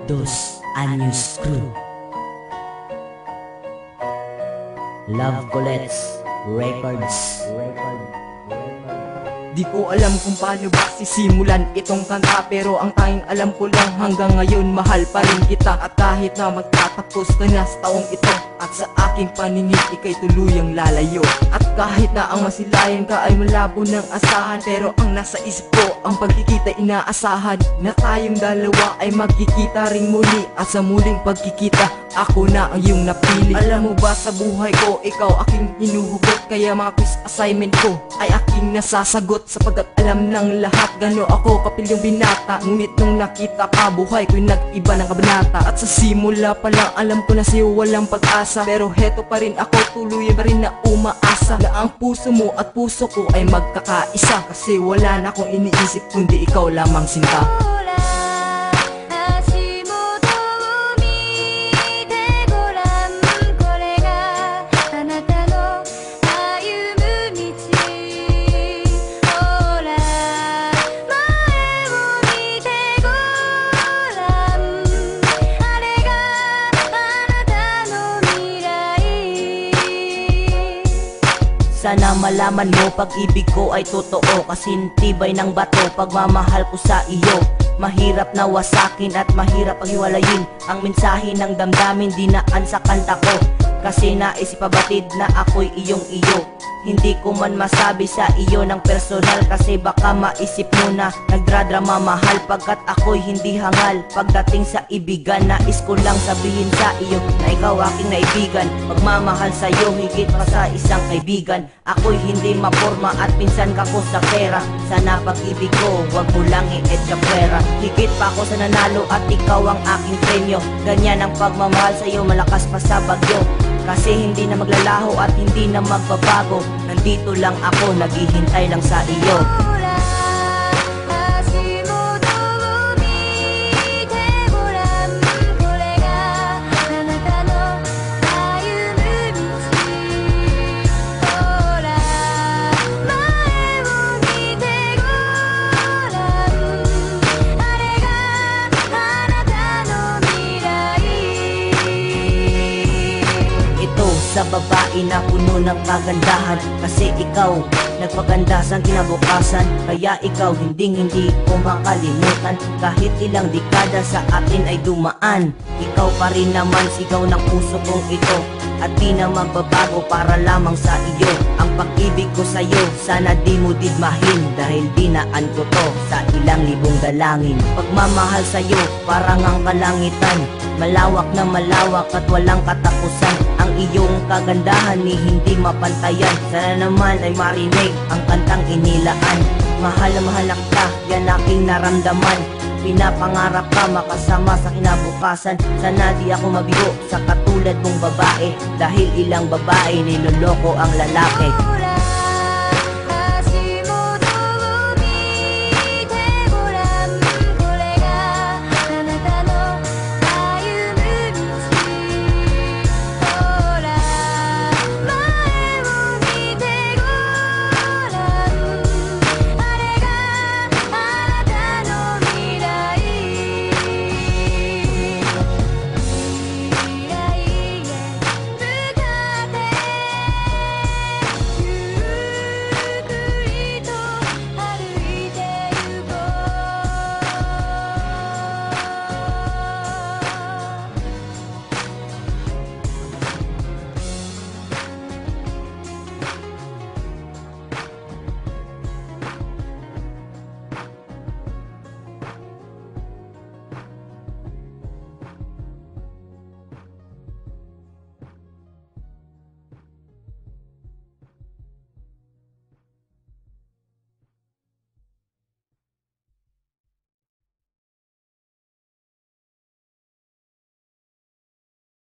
Dos Anyos Crew. Love Colette's Records. Di ko alam kung paano ba sisimulan itong kanta, pero ang tanging alam ko lang hanggang ngayon mahal pa rin kita. At kahit na magtatapos ka na sa taong ito, at sa aking paningin ika'y tuluyang lalayo. At kahit na ang masilayan ka ay malabo ng asahan, pero ang nasa isip ko ang pagkikita inaasahan, na tayong dalawa ay magkikita ring muli. At sa muling pagkikita, ako na ang iyong napili. Alam mo ba sa buhay ko, ikaw aking hinuhugot, kaya mga quiz assignment ko ay aking nasasagot. Sapagkat alam ng lahat gano ako kapilyong binata, ngunit nung nakita ka buhay ko'y nag-iba ng kabanata. At sa simula pa lang alam ko na sa'yo walang pag-asa, pero heto pa rin ako, tuloy pa rin na umaasa na ang puso mo at puso ko ay magkakaisa. Kasi wala na akong iniisip kundi ikaw lamang sinta. Sana malaman mo, pag-ibig ko ay totoo, kasintibay ng bato, pagmamahal ko sa iyo. Mahirap na wasakin at mahirap paghiwalayin ang mensahe ng damdamin dinaan sa kanta ko. Kasi naisipabatid na ako'y iyong iyo. Hindi ko man masabi sa iyo ng personal, kasi baka maisip mo na nagdradrama mahal, pagkat ako'y hindi hangal. Pagdating sa ibigan, nais ko lang sabihin sa iyo na ikaw aking naibigan. Magmamahal sa iyo higit pa sa isang kaibigan. Ako'y hindi maporma at pinsan ka ko sa pera. Sana pag-ibig ko, wag mo lang i-etcha pera. Higit pa ako sa nanalo at ikaw ang aking premyo. Ganyan ang pagmamahal sa iyo, malakas pa sa bagyo. Kasi hindi na maglalaho at hindi na magbabago. Nandito lang ako, naghihintay lang sa iyo. Sa babae na puno ng kagandahan, kasi ikaw nagpaganda sa kinabukasan. Kaya ikaw hindi ko makalimutan, kahit ilang dekada sa atin ay dumaan. Ikaw pa rin naman sigaw ng puso kong ito, at di na magbabago para lamang sa iyo. Ang pag-ibig ko sa'yo, sana di mo didmahin, dahil dinaan ko to sa ilang libong dalangin. Pagmamahal sa'yo, parang ang kalangitan, malawak na malawak at walang katapusan. Ang iyong kagandahan ni hindi mapantayan, sana naman ay marinig ang kantang inilaan. Mahal na mahal na kita, yan aking naramdaman. Pinapangarap ka makasama sa kinabukasan. Sana di ako mabigo sa katulad mong babae, dahil ilang babae niloloko ang lalaki.